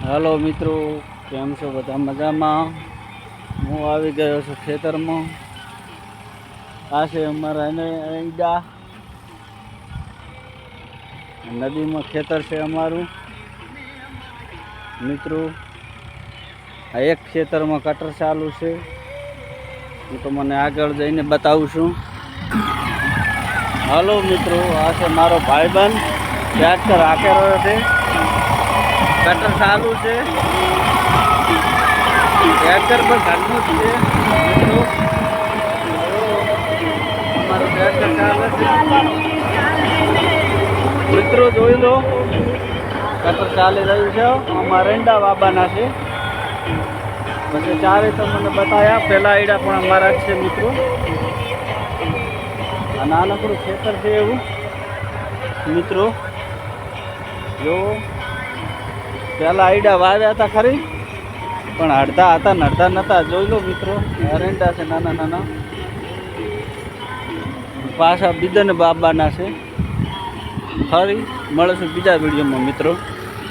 હાલો મિત્રો, કેમ છો બધા? મજામાં? હું આવી ગયો છું ખેતરમાં. આ છે અમારા ઈડા, નદીમાં ખેતર છે અમારું મિત્રો. આ એક ખેતરમાં કટર ચાલુ છે, હું તો મને આગળ જઈને બતાવું છું. હાલો મિત્રો, આ છે મારો ભાઈબંધ, ટ્રેક્ટર હાંકી રહ્યો છે, કટર ચાલુ છે, ટ્રેક્ટર પર ઘરનું જ છે મિત્રો. અમારું ટ્રેક્ટર ચાલે છે મિત્રો, જોઈ લો કટર ચાલી રહ્યું છે. અમારા એંડા બાબાના છે, પછી ચારે તો મને બતાવ્યા. પહેલા એડા પણ અમારા જ છે મિત્રો. આ નાનકડું ખેતર છે એવું મિત્રો. જો પહેલાં આઈડા વાવ્યા હતા ખરી, પણ અડધા હતા ને અડધા નહોતા. જોઈ લો મિત્રો, એરંડા છે નાના નાના. પાછા બીજાને બાબાના છે. ફરી મળીશું બીજા વિડીયોમાં મિત્રો.